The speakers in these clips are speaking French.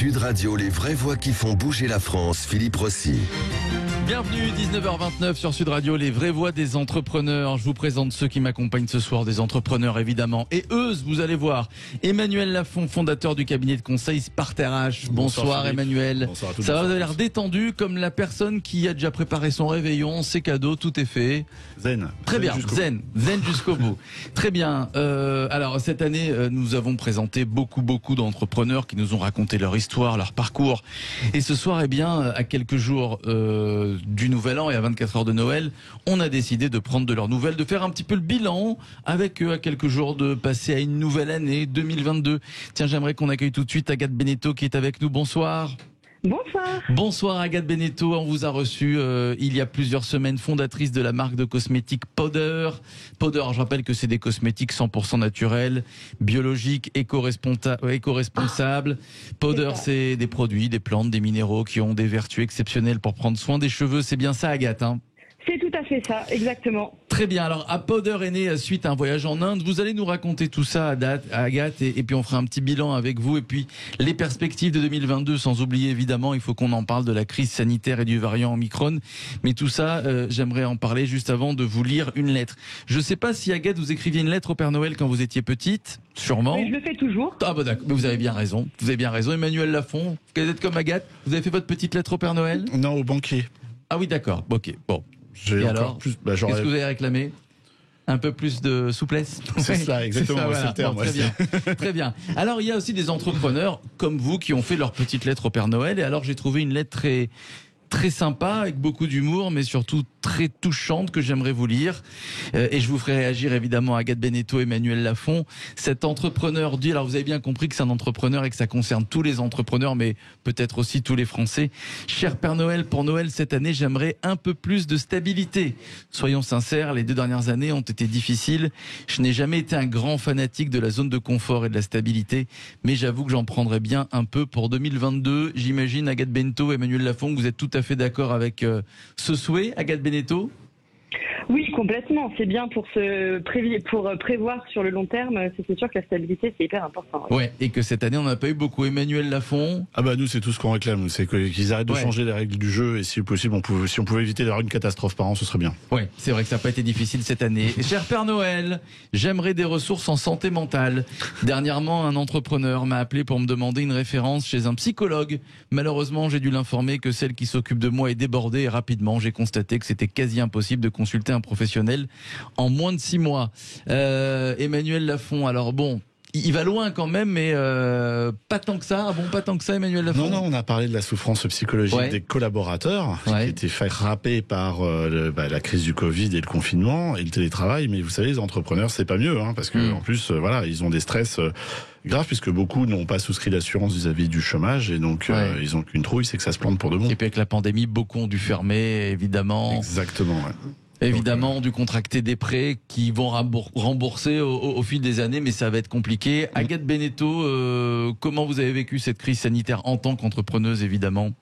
Sud Radio, les vraies voix qui font bouger la France, Philippe Rossi. Bienvenue, 19h29 sur Sud Radio, les vraies voix des entrepreneurs. Je vous présente ceux qui m'accompagnent ce soir, des entrepreneurs évidemment. Et eux, vous allez voir, Emmanuel Lafont, fondateur du cabinet de conseil Sparter H. Bonsoir Emmanuel. Bonsoir à tous. Ça va, vous avez l'air détendu comme la personne qui a déjà préparé son réveillon, ses cadeaux, tout est fait. Zen. Très bien, zen jusqu'au bout. Très bien. Alors cette année, nous avons présenté beaucoup d'entrepreneurs qui nous ont raconté leur histoire, leur parcours. Et ce soir, eh bien, à quelques jours du Nouvel An et à 24 heures de Noël, on a décidé de prendre de leurs nouvelles, de faire un petit peu le bilan avec eux à quelques jours de passer à une nouvelle année 2022. Tiens, j'aimerais qu'on accueille tout de suite Agathe Beneteau qui est avec nous. Bonsoir. Bonsoir. Bonsoir Agathe Beneteau, on vous a reçu il y a plusieurs semaines, fondatrice de la marque de cosmétiques Powder. Powder, je rappelle que c'est des cosmétiques 100% naturels, biologiques, éco-responsables. Powder, c'est des produits, des plantes, des minéraux qui ont des vertus exceptionnelles pour prendre soin des cheveux. C'est bien ça Agathe, hein ? C'est tout à fait ça, exactement. Très bien, alors Powder est né suite à un voyage en Inde. Vous allez nous raconter tout ça à Agathe et puis on fera un petit bilan avec vous et puis les perspectives de 2022, sans oublier évidemment, il faut qu'on en parle de la crise sanitaire et du variant Omicron. Mais tout ça, j'aimerais en parler juste avant de vous lire une lettre. Je ne sais pas si Agathe, vous écriviez une lettre au Père Noël quand vous étiez petite, sûrement. Mais je le fais toujours. Ah bah d'accord, mais vous avez bien raison. Vous avez bien raison, Emmanuel Lafont, vous êtes comme Agathe, vous avez fait votre petite lettre au Père Noël ? Non, au banquier. Ah oui, d'accord, ok, bon. Et alors, qu'est-ce que vous avez réclamé ? Un peu plus de souplesse. C'est ça, exactement, c'est voilà. le terme. Bon, très bien, très bien. Alors, il y a aussi des entrepreneurs comme vous qui ont fait leur petite lettre au Père Noël. Et alors, j'ai trouvé une lettre très sympa, avec beaucoup d'humour, mais surtout très touchante que j'aimerais vous lire. Et je vous ferai réagir évidemment Agathe Beneteau, Emmanuel Lafont. Cet entrepreneur dit, alors vous avez bien compris que c'est un entrepreneur et que ça concerne tous les entrepreneurs, mais peut-être aussi tous les Français. Cher Père Noël, pour Noël cette année, j'aimerais un peu plus de stabilité. Soyons sincères, les 2 dernières années ont été difficiles. Je n'ai jamais été un grand fanatique de la zone de confort et de la stabilité, mais j'avoue que j'en prendrais bien un peu pour 2022. J'imagine, Agathe Beneteau, Emmanuel Lafont, que vous êtes tout à fait d'accord avec ce souhait, Agathe Beneteau. Oui, complètement. C'est bien pour prévoir sur le long terme. C'est sûr que la stabilité, c'est hyper important. Ouais, et que cette année, on n'a pas eu beaucoup. Emmanuel Lafont. Ah bah nous, c'est tout ce qu'on réclame. C'est qu'ils arrêtent de changer les règles du jeu. Et si possible, si on pouvait éviter d'avoir une catastrophe par an, ce serait bien. Ouais, c'est vrai que ça n'a pas été difficile cette année. Cher Père Noël, j'aimerais des ressources en santé mentale. Dernièrement, un entrepreneur m'a appelé pour me demander une référence chez un psychologue. Malheureusement, j'ai dû l'informer que celle qui s'occupe de moi est débordée et rapidement, j'ai constaté que c'était quasi impossible de consulter un professionnel en moins de 6 mois. Emmanuel Lafont, alors bon, il va loin quand même, mais pas tant que ça. Ah bon, pas tant que ça, Emmanuel Lafont. Non, on a parlé de la souffrance psychologique des collaborateurs qui étaient frappés par la crise du Covid et le confinement et le télétravail. Mais vous savez, les entrepreneurs, c'est pas mieux, parce que en plus, ils ont des stress graves puisque beaucoup n'ont pas souscrit d'assurance vis-à-vis du chômage et donc ils ont qu'une trouille, c'est que ça se plante pour de bon. Et puis avec la pandémie, beaucoup ont dû fermer, évidemment. Exactement. Ouais. Évidemment, dû contracter des prêts qui vont rembourser au fil des années, mais ça va être compliqué. Agathe Beneteau, comment vous avez vécu cette crise sanitaire en tant qu'entrepreneuse, évidemment ?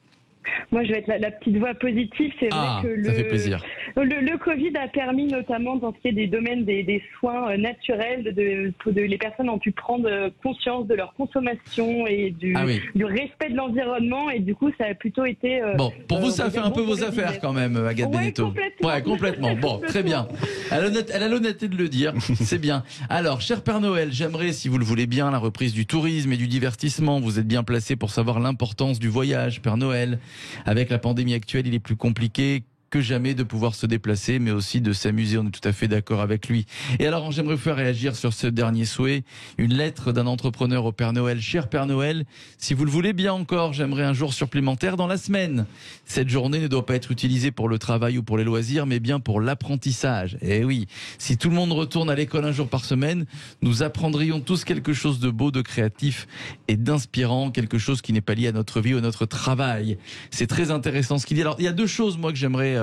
Moi, je vais être la petite voix positive. C'est vrai que ça fait plaisir. Le Covid a permis notamment dans ce qui est des domaines des soins naturels, les personnes ont pu prendre conscience de leur consommation et du respect de l'environnement et du coup, ça a plutôt été... bon, pour vous, ça a fait un peu vos affaires quand même, Agathe Beneteau. Complètement. Bon, très bien. Elle a l'honnêteté de le dire, c'est bien. Alors, cher Père Noël, j'aimerais, si vous le voulez bien, la reprise du tourisme et du divertissement. Vous êtes bien placé pour savoir l'importance du voyage, Père Noël. Avec la pandémie actuelle, il est plus compliqué que jamais de pouvoir se déplacer, mais aussi de s'amuser. On est tout à fait d'accord avec lui. Et alors, j'aimerais vous faire réagir sur ce dernier souhait. Une lettre d'un entrepreneur au Père Noël. Cher Père Noël, si vous le voulez bien encore, j'aimerais un jour supplémentaire dans la semaine. Cette journée ne doit pas être utilisée pour le travail ou pour les loisirs, mais bien pour l'apprentissage. Et oui, si tout le monde retourne à l'école un jour par semaine, nous apprendrions tous quelque chose de beau, de créatif et d'inspirant, quelque chose qui n'est pas lié à notre vie ou à notre travail. C'est très intéressant ce qu'il dit. Alors, il y a 2 choses, moi, que j'aimerais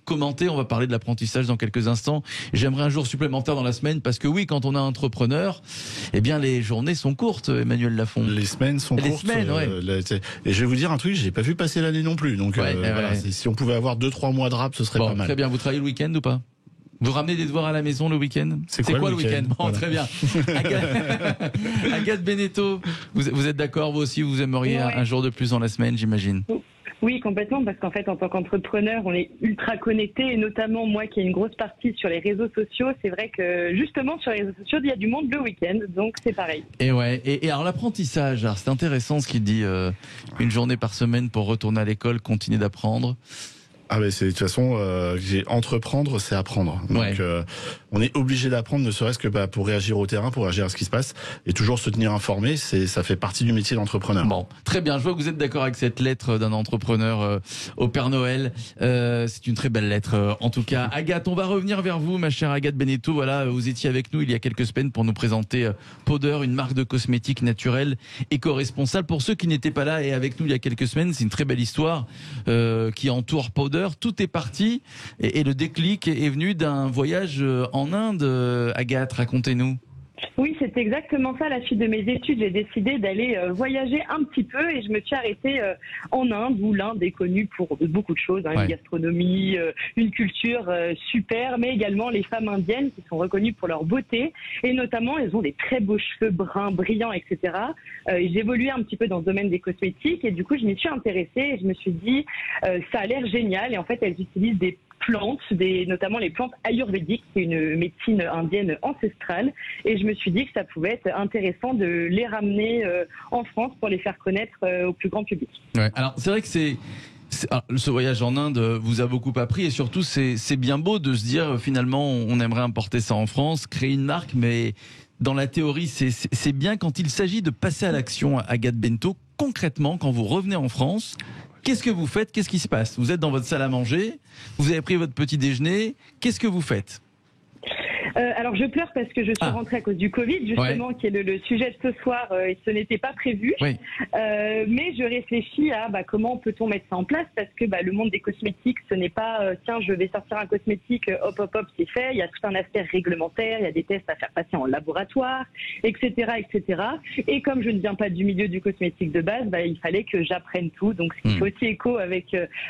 commenter. On va parler de l'apprentissage dans quelques instants. J'aimerais un jour supplémentaire dans la semaine parce que oui, quand on est entrepreneur, eh bien les journées sont courtes, Emmanuel Lafont. Les semaines sont courtes. Et je vais vous dire un truc, j'ai pas vu passer l'année non plus. Donc si on pouvait avoir 2-3 mois de rap, ce serait pas mal. Très bien. Vous travaillez le week-end ou pas ? Vous ramenez des devoirs à la maison le week-end? C'est quoi le week-end? Bon, voilà. Très bien. Agathe Beneteau, vous êtes d'accord, vous aussi, vous aimeriez un jour de plus dans la semaine, j'imagine? Oui, complètement, parce qu'en fait, en tant qu'entrepreneur, on est ultra connecté, et notamment moi qui ai une grosse partie sur les réseaux sociaux, c'est vrai que justement sur les réseaux sociaux, il y a du monde le week-end, donc c'est pareil. Et ouais, et alors l'apprentissage, c'est intéressant ce qu'il dit, une journée par semaine pour retourner à l'école, continuer d'apprendre. Ah ben c'est de toute façon entreprendre, c'est apprendre. Donc on est obligé d'apprendre, ne serait-ce que pour réagir au terrain, pour réagir à ce qui se passe, et toujours se tenir informé. Ça fait partie du métier d'entrepreneur. Bon, très bien. Je vois que vous êtes d'accord avec cette lettre d'un entrepreneur au Père Noël. C'est une très belle lettre. En tout cas, Agathe, on va revenir vers vous, ma chère Agathe Beneteau. Voilà, vous étiez avec nous il y a quelques semaines pour nous présenter Powder, une marque de cosmétiques naturels, éco-responsable. Pour ceux qui n'étaient pas là et avec nous il y a quelques semaines, c'est une très belle histoire qui entoure Powder. Tout est parti et le déclic est venu d'un voyage en Inde. Agathe, racontez-nous. Oui, c'est exactement ça. À la suite de mes études, j'ai décidé d'aller voyager un petit peu et je me suis arrêtée en Inde, où l'Inde est connue pour beaucoup de choses, une gastronomie, une culture super, mais également les femmes indiennes qui sont reconnues pour leur beauté et notamment elles ont des très beaux cheveux bruns, brillants, etc. J'ai évolué un petit peu dans le domaine des cosmétiques et du coup je m'y suis intéressée et je me suis dit ça a l'air génial et en fait elles utilisent des plantes, notamment les plantes ayurvédiques, qui est une médecine indienne ancestrale. Et je me suis dit que ça pouvait être intéressant de les ramener en France pour les faire connaître au plus grand public. Ouais. Alors c'est vrai que ce voyage en Inde vous a beaucoup appris et surtout c'est bien beau de se dire finalement on aimerait importer ça en France, créer une marque, mais dans la théorie c'est bien quand il s'agit de passer à l'action. Agathe Beneteau, concrètement quand vous revenez en France, qu'est-ce que vous faites? Qu'est-ce qui se passe? Vous êtes dans votre salle à manger, vous avez pris votre petit déjeuner, qu'est-ce que vous faites? Alors je pleure parce que je suis rentrée à cause du Covid, justement, qui est le sujet de ce soir, et ce n'était pas prévu. Mais je réfléchis à comment peut-on mettre ça en place, parce que le monde des cosmétiques, ce n'est pas tiens, je vais sortir un cosmétique, hop, c'est fait. Il y a tout un aspect réglementaire, il y a des tests à faire passer en laboratoire, etc., etc. Et comme je ne viens pas du milieu du cosmétique de base, il fallait que j'apprenne tout. Donc ce qui fait aussi écho avec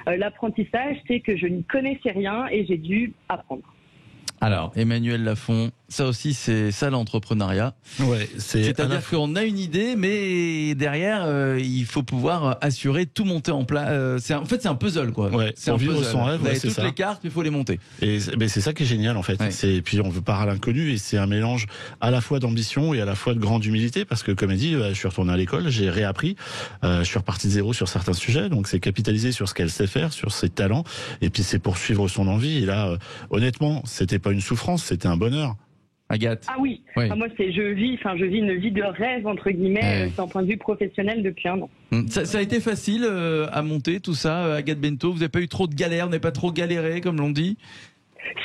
l'apprentissage, c'est que je n'y connaissais rien et j'ai dû apprendre. Alors, Emmanuel Lafont, ça aussi, c'est ça l'entrepreneuriat. Ouais, c'est-à-dire qu'on a une idée, mais derrière, il faut pouvoir assurer tout monter en place. En fait, c'est un puzzle, quoi. Ouais, c'est un vivre puzzle. son rêve. Vous avez toutes les cartes, il faut les monter. Et c'est ça qui est génial, en fait. Et puis on veut part à l'inconnu, et c'est un mélange à la fois d'ambition et à la fois de grande humilité, parce que comme elle dit, je suis retourné à l'école, j'ai réappris, je suis reparti de zéro sur certains sujets, donc c'est capitaliser sur ce qu'elle sait faire, sur ses talents, et puis c'est poursuivre son envie. Et là, honnêtement, c'était pas une souffrance, c'était un bonheur. Agathe. Ah oui, moi je vis une vie de rêve entre guillemets, d'un point de vue professionnel depuis un an. Ça a été facile à monter tout ça, Agathe Beneteau. Vous n'avez pas eu trop de galères, vous n'avez pas trop galéré comme l'on dit?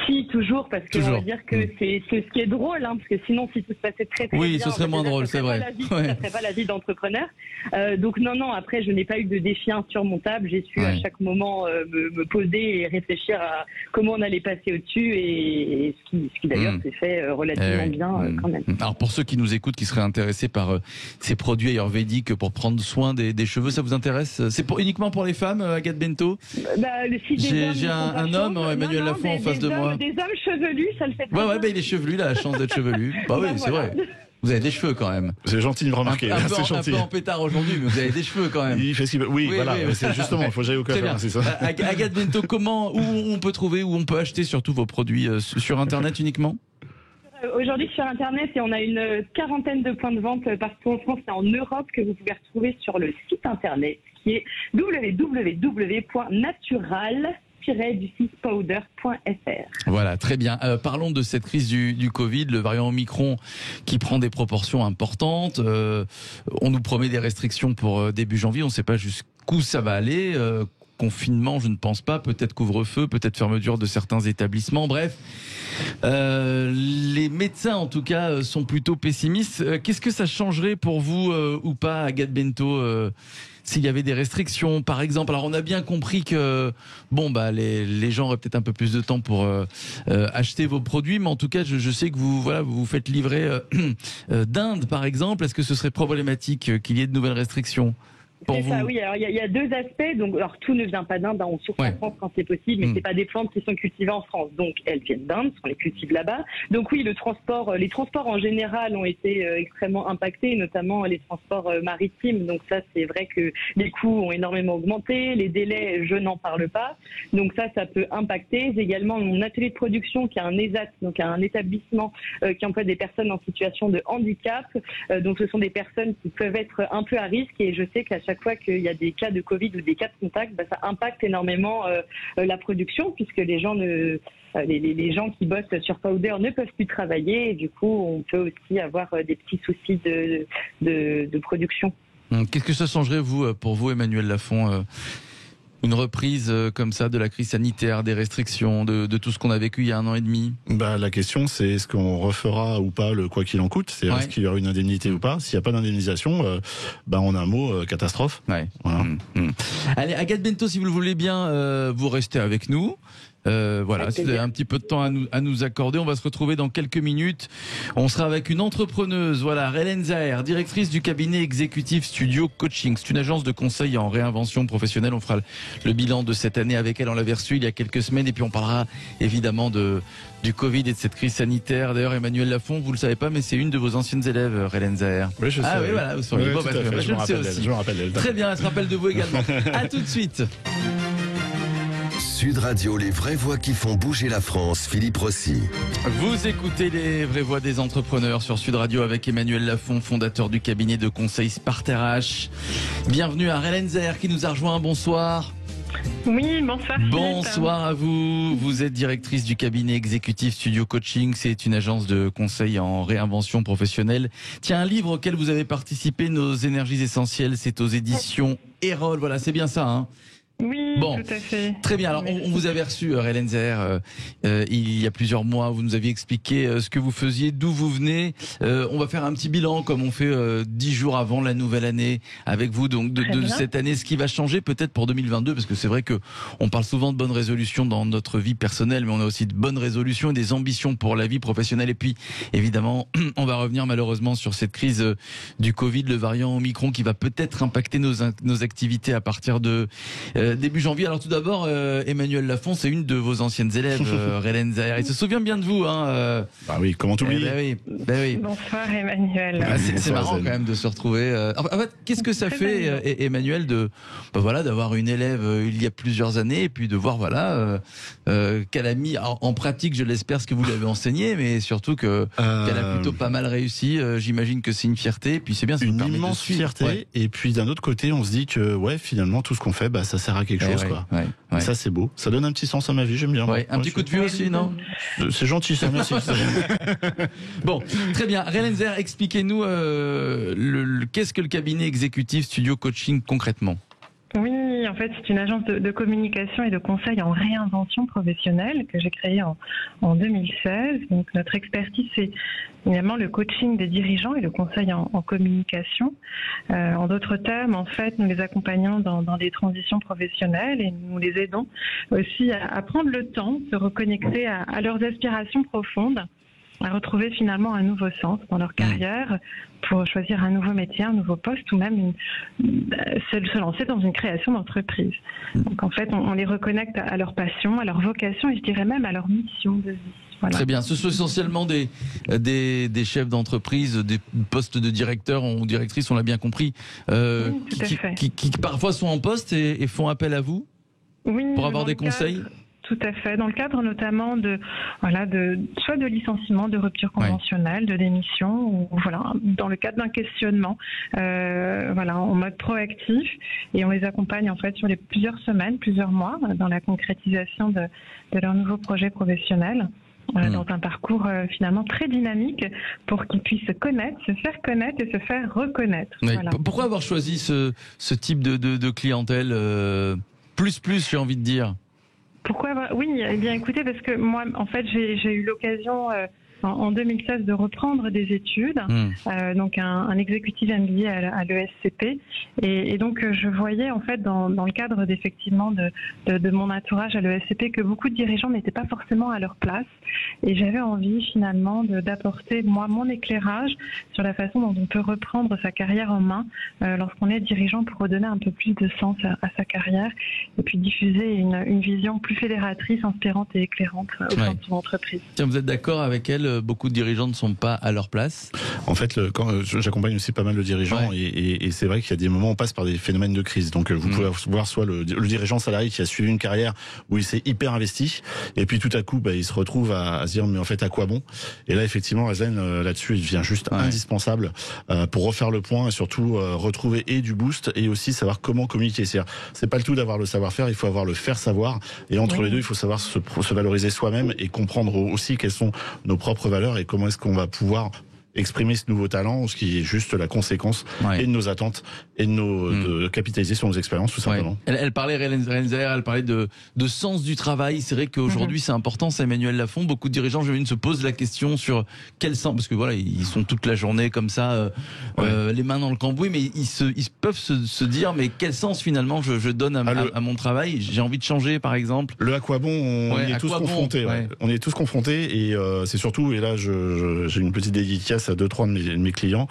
Si, toujours, parce que on va dire que c'est ce qui est drôle, parce que sinon, si tout se passait très bien, ce serait moins drôle, c'est vrai. Ça serait pas la vie d'entrepreneur. Donc non, après, je n'ai pas eu de défi insurmontable. J'ai su à chaque moment me poser et réfléchir à comment on allait passer au-dessus, et ce qui d'ailleurs s'est fait relativement bien quand même. Alors pour ceux qui nous écoutent, qui seraient intéressés par ces produits ayurvédiques pour prendre soin des cheveux, ça vous intéresse? C'est uniquement pour les femmes, Agathe Beneteau? J'ai un homme, Emmanuel Lafont, en face de moi. Des hommes chevelus, ça le fait très bien. Il est chevelu, il a la chance d'être chevelu. C'est vrai. Vous avez des cheveux quand même. C'est gentil de me remarquer. Un peu en pétard aujourd'hui, mais vous avez des cheveux quand même. Il fait ce qu'il veut. Oui, voilà. C'est justement, il faut que j'aille au coiffeur, c'est ça. Agathe Beneteau, où on peut trouver, où on peut acheter surtout vos produits sur Internet uniquement? Aujourd'hui sur Internet, et on a une quarantaine de points de vente partout en France et en Europe que vous pouvez retrouver sur le site Internet qui est www.natural-powder.fr. Voilà, très bien. Parlons de cette crise du Covid, le variant Omicron qui prend des proportions importantes. On nous promet des restrictions pour début janvier, on ne sait pas jusqu'où ça va aller. Confinement, je ne pense pas, peut-être couvre-feu, peut-être fermeture de certains établissements, bref. Les médecins, en tout cas, sont plutôt pessimistes. Qu'est-ce que ça changerait pour vous ou pas, Agathe Beneteau, s'il y avait des restrictions, par exemple? Alors, on a bien compris que les gens auraient peut-être un peu plus de temps pour acheter vos produits, mais en tout cas, je sais que vous vous faites livrer d'Inde, par exemple. Est-ce que ce serait problématique qu'il y ait de nouvelles restrictions? C'est ça, oui. Alors, il y a deux aspects. Donc, alors, tout ne vient pas d'Inde. On source en France quand c'est possible, mais c'est pas des plantes qui sont cultivées en France. Donc, elles viennent d'Inde, on les cultive là-bas. Donc, oui, les transports en général ont été extrêmement impactés, notamment les transports maritimes. Donc, ça, c'est vrai que les coûts ont énormément augmenté. Les délais, je n'en parle pas. Donc, ça peut impacter. J'ai également mon atelier de production qui a un ESAT, donc un établissement qui emploie des personnes en situation de handicap. Donc, ce sont des personnes qui peuvent être un peu à risque, et je sais qu'à chaque fois qu'il y a des cas de Covid ou des cas de contact, ça impacte énormément la production, puisque les gens les gens qui bossent sur Powder ne peuvent plus travailler, et du coup on peut aussi avoir des petits soucis de production. Qu'est-ce que ça changerait pour vous, Emmanuel Lafont, une reprise comme ça de la crise sanitaire, des restrictions, de tout ce qu'on a vécu il y a 1 an et demi? La question, c'est est-ce qu'on refera ou pas le quoi qu'il en coûte? C'est est-ce qu'il y aura une indemnité ou pas? S'il n'y a pas d'indemnisation, on a un mot catastrophe. Ouais. Voilà. Allez, Agathe Bento, si vous le voulez bien, vous restez avec nous. Voilà, si vous avez un petit peu de temps à nous accorder, on va se retrouver dans quelques minutes. On sera avec une entrepreneuse, voilà, Hélène Zaher, directrice du cabinet exécutif Studio Coaching. C'est une agence de conseil en réinvention professionnelle. On fera le bilan de cette année avec elle. On l'avait reçue il y a quelques semaines, et puis on parlera évidemment du Covid et de cette crise sanitaire. D'ailleurs, Emmanuel Lafont, vous le savez pas, mais c'est une de vos anciennes élèves, Hélène Zaher. Oui, je sais. Ah oui, voilà, vous seriez pas, je le sais aussi. Je me rappelle elle. Très bien, elle se rappelle de vous également. À tout de suite. Sud Radio, les vraies voix qui font bouger la France, Philippe Rossi. Vous écoutez les vraies voix des entrepreneurs sur Sud Radio avec Emmanuel Lafont, fondateur du cabinet de conseil SpartRH. Bienvenue à Hélène Zaher qui nous a rejoint. Bonsoir. Oui, bonsoir. Bonsoir à vous. Vous êtes directrice du cabinet exécutif Studio Coaching. C'est une agence de conseil en réinvention professionnelle. Tiens, un livre auquel vous avez participé, Nos énergies essentielles, c'est aux éditions Erol. Voilà, c'est bien ça, hein? Oui, bon, tout à fait. Très bien. Alors, on vous avait reçu, Hélène Zaher, il y a plusieurs mois. Vous nous aviez expliqué ce que vous faisiez, d'où vous venez. On va faire un petit bilan, comme on fait 10 jours avant la nouvelle année, avec vous, donc de cette année, ce qui va changer peut-être pour 2022, parce que c'est vrai que on parle souvent de bonnes résolutions dans notre vie personnelle, mais on a aussi de bonnes résolutions et des ambitions pour la vie professionnelle. Et puis, évidemment, on va revenir malheureusement sur cette crise du Covid, le variant Omicron, qui va peut-être impacter nos activités à partir de début janvier. Alors tout d'abord, Emmanuel Lafont, c'est une de vos anciennes élèves, Hélène Zaher. Il se souvient bien de vous, hein. Bah oui, comment t'oublier? Oui. Bonsoir Emmanuel. C'est marrant quand même de se retrouver. En fait, qu'est-ce que ça fait, Emmanuel, d'avoir une élève il y a plusieurs années, et puis de voir qu'elle a mis en pratique, je l'espère, ce que vous lui avez enseigné, mais surtout qu'elle a plutôt pas mal réussi. J'imagine que c'est une fierté. Et puis c'est bien, ça une immense fierté. Ouais. Et puis d'un autre côté, on se dit que finalement tout ce qu'on fait, ça sert à quelque chose, quoi. Ouais. Ça, c'est beau. Ça donne un petit sens à ma vie, j'aime bien. Un petit coup de vue aussi, non? C'est gentil, ça, merci. Bon, très bien. Hélène Zaher, expliquez-nous qu'est-ce que le cabinet exécutif Studio Coaching concrètement? Oui, en fait, c'est une agence de communication et de conseil en réinvention professionnelle que j'ai créée en 2016. Donc, notre expertise, c'est évidemment le coaching des dirigeants et le conseil en communication. En d'autres termes, en fait, nous les accompagnons dans des transitions professionnelles et nous les aidons aussi à prendre le temps de se reconnecter à leurs aspirations profondes, à retrouver finalement un nouveau sens dans leur carrière pour choisir un nouveau métier, un nouveau poste ou même se lancer dans une création d'entreprise. Donc en fait, on les reconnecte à leur passion, à leur vocation et je dirais même à leur mission de vie. Voilà. Très bien. Ce sont essentiellement des chefs d'entreprise, des postes de directeurs ou directrices, on l'a bien compris, qui parfois sont en poste et font appel à vous pour avoir des conseils. Tout à fait. Dans le cadre notamment soit de licenciement, de rupture conventionnelle, de démission, ou dans le cadre d'un questionnement, en mode proactif, et on les accompagne en fait sur plusieurs semaines, plusieurs mois, dans la concrétisation de leur nouveau projet professionnel. Dans un parcours finalement très dynamique pour qu'ils puissent se connaître, se faire connaître et se faire reconnaître. Oui. Voilà. Pourquoi avoir choisi ce type de clientèle plus, j'ai envie de dire? Pourquoi? Oui, eh bien écoutez, parce que moi, en fait, j'ai eu l'occasion en 2016 de reprendre des études, donc un executive MBA à l'ESCP, et donc je voyais en fait dans le cadre d'effectivement de mon entourage à l'ESCP que beaucoup de dirigeants n'étaient pas forcément à leur place, et j'avais envie finalement d'apporter moi mon éclairage sur la façon dont on peut reprendre sa carrière en main lorsqu'on est dirigeant, pour redonner un peu plus de sens à sa carrière, et puis diffuser une vision plus fédératrice, inspirante et éclairante au sein de son entreprise. Tiens, vous êtes d'accord avec elle, beaucoup de dirigeants ne sont pas à leur place? En fait, quand j'accompagne aussi pas mal de dirigeants, et c'est vrai qu'il y a des moments où on passe par des phénomènes de crise. Donc vous pouvez voir soit le dirigeant salarié qui a suivi une carrière où il s'est hyper investi, et puis tout à coup il se retrouve à se dire mais en fait à quoi bon? Et là effectivement Rezen là-dessus il devient juste indispensable pour refaire le point, et surtout retrouver et du boost et aussi savoir comment communiquer. C'est pas le tout d'avoir le savoir-faire, il faut avoir le faire savoir, et entre les deux il faut savoir se valoriser soi-même et comprendre aussi quelles sont nos propres valeurs et comment est-ce qu'on va pouvoir exprimer ce nouveau talent, ce qui est juste la conséquence et de nos attentes et de capitaliser sur nos expériences tout simplement. Elle parlait, Renzer, elle parlait de sens du travail. C'est vrai qu'aujourd'hui c'est important, c'est Emmanuel Lafont. Beaucoup de dirigeants, je se posent la question sur quel sens, parce que voilà, ils sont toute la journée comme ça, les mains dans le cambouis, mais ils peuvent se dire mais quel sens finalement je donne à mon travail? J'ai envie de changer par exemple. Le à quoi bon, on y est tous confrontés. On est tous confrontés, et c'est surtout, et là j'ai une petite dédicace à 2-3 de mes clients,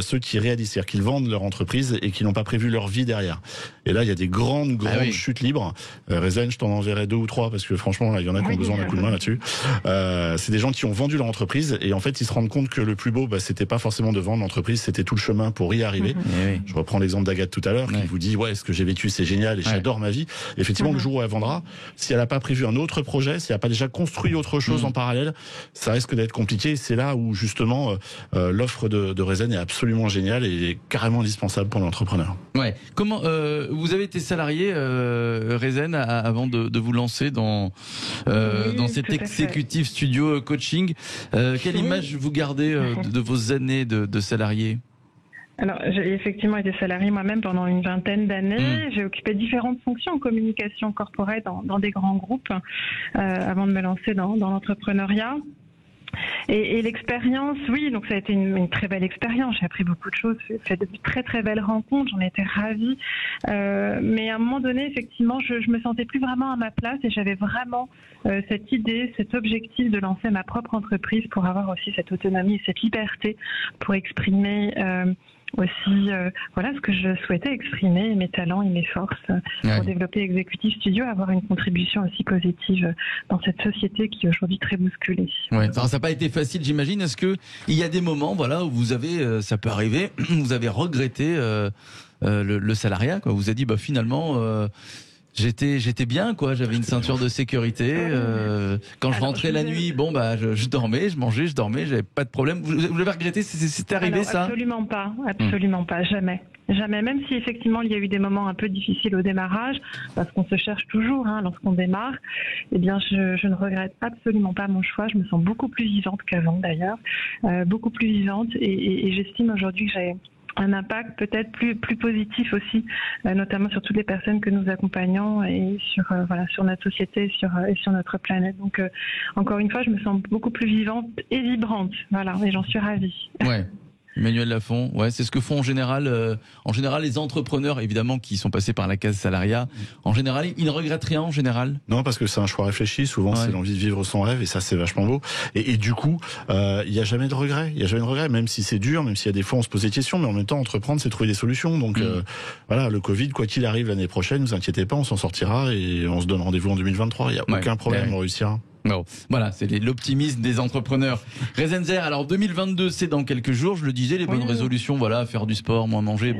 ceux qui réalisent, c'est-à-dire qu'ils vendent leur entreprise et qui n'ont pas prévu leur vie derrière. Et là, il y a des grandes chutes libres. Rezen, je t'en enverrai 2 ou 3 parce que franchement, là, il y en a qui ont besoin d'un coup de main là-dessus. C'est des gens qui ont vendu leur entreprise et en fait, ils se rendent compte que le plus beau, c'était pas forcément de vendre l'entreprise, c'était tout le chemin pour y arriver. Je reprends l'exemple d'Agathe tout à l'heure qui vous dit ce que j'ai vécu, c'est génial et j'adore ma vie. Effectivement, le jour où elle vendra, si elle n'a pas prévu un autre projet, si elle n'a pas déjà construit autre chose en parallèle, ça risque d'être compliqué. C'est là où justement l'offre de Rezen est absolument géniale et est carrément indispensable pour l'entrepreneur. Comment vous avez été salarié, Rezen, avant de vous lancer dans cet executive studio coaching. Quelle image vous gardez de vos années de salarié? Alors, j'ai effectivement été salariée moi-même pendant une vingtaine d'années. J'ai occupé différentes fonctions en communication corporate dans des grands groupes avant de me lancer dans l'entrepreneuriat. Et l'expérience, donc ça a été une très belle expérience. J'ai appris beaucoup de choses, fait de très très belles rencontres, j'en étais ravie. Mais à un moment donné, effectivement, je me sentais plus vraiment à ma place et j'avais vraiment cette idée, cet objectif de lancer ma propre entreprise pour avoir aussi cette autonomie et cette liberté pour exprimer aussi ce que je souhaitais exprimer, mes talents et mes forces pour développer Executive Studio, avoir une contribution aussi positive dans cette société qui est aujourd'hui très bousculée. Alors, ça n'a pas été facile, j'imagine. Est-ce que il y a des moments où vous avez, ça peut arriver, vous avez regretté le salariat, quoi. Vous avez dit finalement j'étais bien, quoi. J'avais une ceinture de sécurité. Quand je rentrais la nuit, je dormais, je mangeais, je dormais, j'avais pas de problème. Vous l'avez regretté? C'est arrivé ça? Absolument pas, jamais. Jamais, même si effectivement il y a eu des moments un peu difficiles au démarrage, parce qu'on se cherche toujours lorsqu'on démarre, eh bien je ne regrette absolument pas mon choix. Je me sens beaucoup plus vivante qu'avant d'ailleurs, beaucoup plus vivante, et j'estime aujourd'hui que j'ai un impact peut-être plus positif aussi, notamment sur toutes les personnes que nous accompagnons et sur notre société et sur notre planète. Donc encore une fois, je me sens beaucoup plus vivante et vibrante, et j'en suis ravie. Emmanuel Lafont, c'est ce que font en général les entrepreneurs, évidemment, qui sont passés par la case salariat. En général, ils ne regrettent rien en général? Non, parce que c'est un choix réfléchi. Souvent, c'est l'envie de vivre son rêve, et ça, c'est vachement beau. Et du coup, il n'y a jamais de regret. Il y a jamais de regret, même si c'est dur, même s'il y a des fois on se pose des questions, mais en même temps, entreprendre, c'est trouver des solutions. Donc le Covid, quoi qu'il arrive l'année prochaine, ne vous inquiétez pas, on s'en sortira et on se donne rendez-vous en 2023. Il n'y a aucun problème, on réussira. Voilà, c'est l'optimisme des entrepreneurs. Rezenzer, alors 2022, c'est dans quelques jours, je le disais, les bonnes résolutions, faire du sport, moins manger,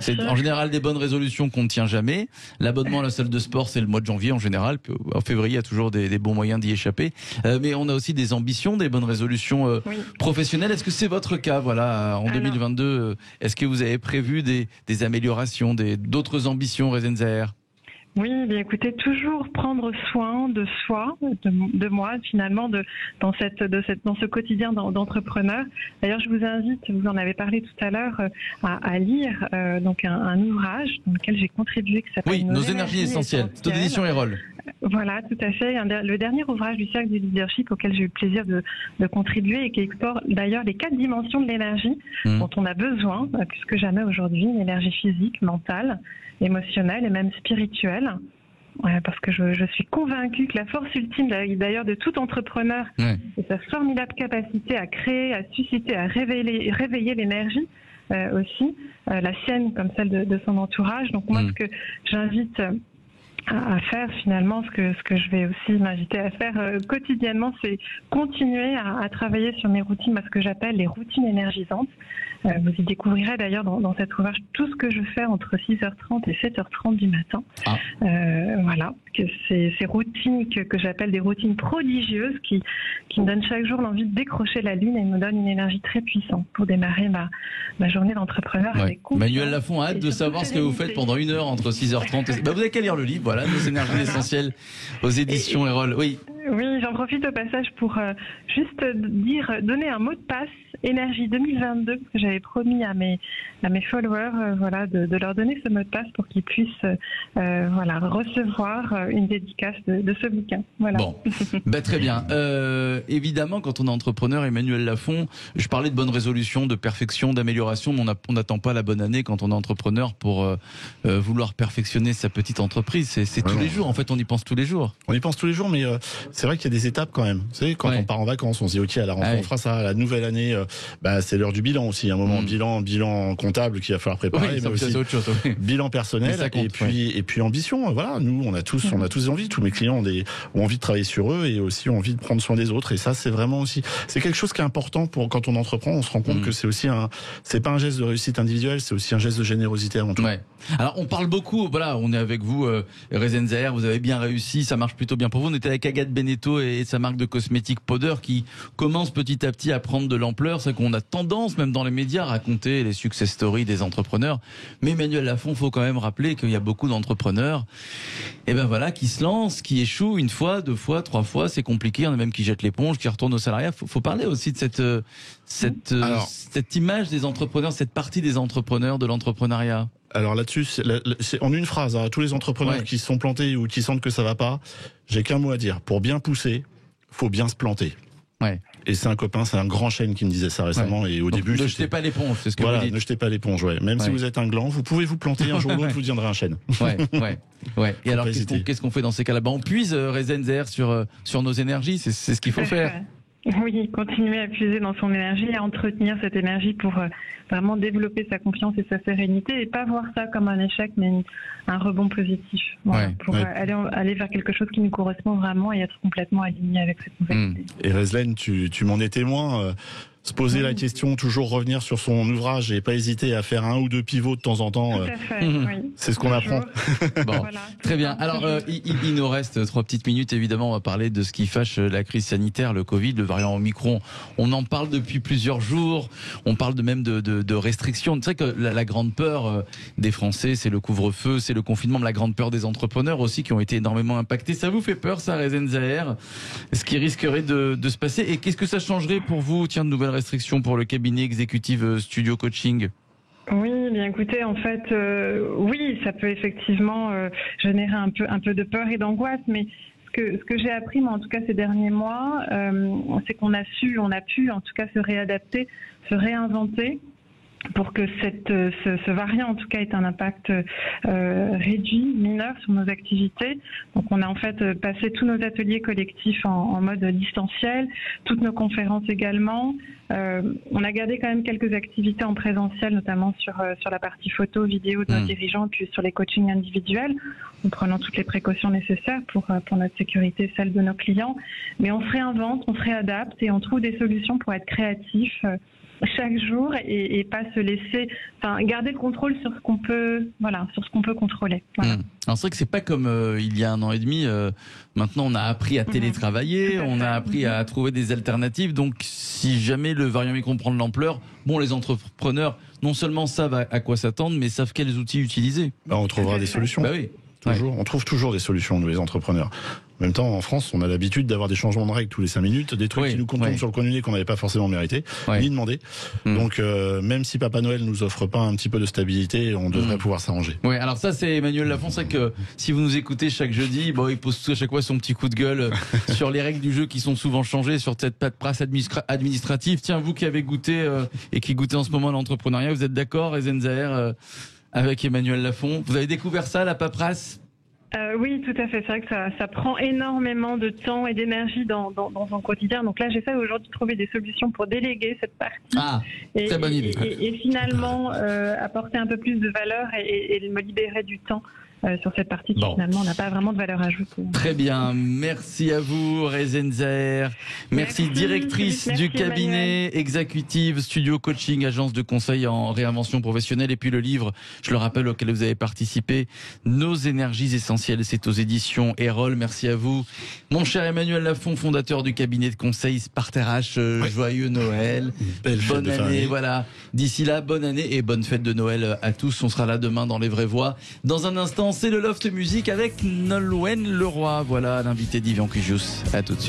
c'est en général des bonnes résolutions qu'on ne tient jamais. L'abonnement à la salle de sport, c'est le mois de janvier en général, puis en février, il y a toujours des bons moyens d'y échapper. Mais on a aussi des ambitions, des bonnes résolutions professionnelles. Est-ce que c'est votre cas, en 2022? Est-ce que vous avez prévu des améliorations, d'autres ambitions, Rezenzer? Oui, bien écoutez, toujours prendre soin de soi, de moi finalement, dans ce quotidien d'entrepreneur. D'ailleurs, je vous invite, vous en avez parlé tout à l'heure, à lire un ouvrage dans lequel j'ai contribué qui s'appelle Nos énergies essentielles. C'est d'édition Erol. Voilà, tout à fait. Le dernier ouvrage du Cercle du Leadership auquel j'ai eu le plaisir de contribuer et qui explore d'ailleurs les 4 dimensions de l'énergie dont on a besoin plus que jamais aujourd'hui, l'énergie physique, mentale, émotionnelle et même spirituelle. Parce que je suis convaincue que la force ultime d'ailleurs de tout entrepreneur est sa formidable capacité à créer, à susciter, à réveiller l'énergie aussi, la sienne comme celle de son entourage. Donc moi, ce que j'invite à faire finalement, ce que je vais aussi m'inviter à faire quotidiennement, c'est continuer à travailler sur mes routines, ce que j'appelle les routines énergisantes. Vous y découvrirez d'ailleurs dans cet ouvrage tout ce que je fais entre 6h30 et 7h30 du matin. Voilà, que ces routines que j'appelle des routines prodigieuses qui me donnent chaque jour l'envie de décrocher la lune et me donnent une énergie très puissante pour démarrer ma journée d'entrepreneur avec confiance. Manuel Lafont a hâte de savoir ce que vous faites pendant 1 heure entre 6h30 et... vous avez qu'à lire le livre, voilà, Nos énergies essentielles aux éditions Erol. Oui, j'en profite au passage pour juste donner un mot de passe énergie 2022 que j'avais promis à mes followers, de leur donner ce mot de passe pour qu'ils puissent recevoir une dédicace de ce bouquin. Voilà. Bon, très bien. Évidemment, quand on est entrepreneur, Emmanuel Lafont, je parlais de bonnes résolutions, de perfection, d'amélioration, mais on n'attend pas la bonne année quand on est entrepreneur pour vouloir perfectionner sa petite entreprise. C'est tous les jours, en fait, on y pense tous les jours. On y pense tous les jours, mais c'est vrai qu'il y a des étapes quand même. Vous savez, quand on part en vacances, on se dit ok, à la rentrée, on fera ça. À la nouvelle année, c'est l'heure du bilan aussi. Un moment bilan comptable qu'il va falloir préparer, mais aussi autre chose, bilan personnel et puis ambition. Voilà, nous on a tous envie. Tous mes clients ont envie de travailler sur eux et aussi ont envie de prendre soin des autres. Et ça, c'est vraiment aussi quelque chose qui est important pour quand on entreprend. On se rend compte que c'est aussi c'est pas un geste de réussite individuelle, c'est aussi un geste de générosité avant tout. Alors on parle beaucoup. Voilà, on est avec vous, Rezen Zaher. Vous avez bien réussi, ça marche plutôt bien pour vous. On était avec Agathe Beneteau et sa marque de cosmétiques Powder qui commence petit à petit à prendre de l'ampleur. C'est qu'on a tendance, même dans les médias, à raconter les success stories des entrepreneurs. Mais Emmanuel Lafont, faut quand même rappeler qu'il y a beaucoup d'entrepreneurs, qui se lancent, qui échouent 1 fois, 2 fois, 3 fois. C'est compliqué. Il y en a même qui jettent l'éponge, qui retournent au salariat. Faut parler aussi de cette image des entrepreneurs, cette partie des entrepreneurs de l'entrepreneuriat. Alors là-dessus, c'est en une phrase, à tous les entrepreneurs qui se sont plantés ou qui sentent que ça va pas, j'ai qu'un mot à dire. Pour bien pousser, faut bien se planter. Et c'est un copain, c'est un grand chêne qui me disait ça récemment. Et au début, ne jetez pas l'éponge, c'est ce que vous dites. Ne jetez pas l'éponge. Même si vous êtes un gland, vous pouvez vous planter un jour ou l'autre, vous deviendrez un chêne. Et alors, qu'est-ce qu'on fait dans ces cas-là? On puise Rezen Zaher sur nos énergies, c'est ce qu'il faut faire. Oui, continuer à puiser dans son énergie, à entretenir cette énergie pour vraiment développer sa confiance et sa sérénité et pas voir ça comme un échec mais un rebond positif. Pour aller vers quelque chose qui nous correspond vraiment et être complètement aligné avec cette nouvelle idée. Et Rezlen, tu m'en es témoin. Se poser la question, toujours revenir sur son ouvrage et pas hésiter à faire 1 ou 2 pivots de temps en temps. Tout à fait, c'est ce qu'on apprend. Très bien. Alors, il nous reste 3 petites minutes. Évidemment, on va parler de ce qui fâche la crise sanitaire, le Covid, le variant Omicron. On en parle depuis plusieurs jours. On parle même de restrictions. C'est vrai que la grande peur des Français, c'est le couvre-feu, c'est le confinement, mais la grande peur des entrepreneurs aussi qui ont été énormément impactés. Ça vous fait peur, ça, Rezen Zaher? Ce qui risquerait de se passer? Et qu'est-ce que ça changerait pour vous, de nouvelles restrictions pour le cabinet exécutif Studio Coaching? Oui, bien écoutez, en fait, oui, ça peut effectivement générer un peu de peur et d'angoisse, mais ce que j'ai appris, moi, en tout cas ces derniers mois, c'est qu'on a pu, en tout cas, se réadapter, se réinventer, pour que ce variant en tout cas ait un impact réduit, mineur sur nos activités. Donc on a en fait passé tous nos ateliers collectifs en mode distanciel, toutes nos conférences également. On a gardé quand même quelques activités en présentiel, notamment sur la partie photo, vidéo de nos dirigeants, puis sur les coachings individuels, en prenant toutes les précautions nécessaires pour notre sécurité et celle de nos clients. Mais on se réinvente, on se réadapte et on trouve des solutions pour être créatifs chaque jour et pas se laisser, garder le contrôle sur ce qu'on peut, contrôler. Voilà. Alors c'est vrai que c'est pas comme il y a 1 an et demi. Maintenant, on a appris à télétravailler, on a appris à trouver des alternatives. Donc, si jamais le variant Omicron prend de l'ampleur, les entrepreneurs non seulement savent à quoi s'attendre, mais savent quels outils utiliser. On trouvera des solutions. Oui. Toujours, on trouve toujours des solutions, nous les entrepreneurs. En même temps, en France, on a l'habitude d'avoir des changements de règles tous les 5 minutes, des trucs qui nous tombent sur le coin du nez qu'on n'avait pas forcément mérité, ni demandé. Donc, même si Papa Noël nous offre pas un petit peu de stabilité, on devrait pouvoir s'arranger. Oui, alors ça, c'est Emmanuel Lafont. C'est que si vous nous écoutez chaque jeudi, bon, il pose à chaque fois son petit coup de gueule sur les règles du jeu qui sont souvent changées, sur cette paperasse administrative. Tiens, vous qui avez goûté et qui goûtez en ce moment l'entrepreneuriat, vous êtes d'accord, Ezen Zaher, avec Emmanuel Lafont? Vous avez découvert ça, la paperasse? Oui, tout à fait. C'est vrai que ça prend énormément de temps et d'énergie dans son quotidien. Donc là, j'essaie aujourd'hui de trouver des solutions pour déléguer cette partie. Très bonne idée. Et finalement, apporter un peu plus de valeur et me libérer du temps sur cette partie qui finalement n'a pas vraiment de valeur ajoutée. Très bien, merci à vous Ezen Zaher. Merci, directrice du cabinet exécutive Studio Coaching, agence de conseil en réinvention professionnelle. Et puis le livre, je le rappelle, auquel vous avez participé, Nos énergies essentielles, c'est aux éditions Erol. Merci à vous. Mon cher Emmanuel Lafont, fondateur du cabinet de conseil Sparter H, joyeux Noël, bonne année, voilà. D'ici là, bonne année et bonne fête de Noël à tous. On sera là demain dans Les Vraies Voix. Dans un instant, c'est le Loft Music avec Nolwenn Leroy. Voilà l'invité d'Yvan Cugius. À tout de suite.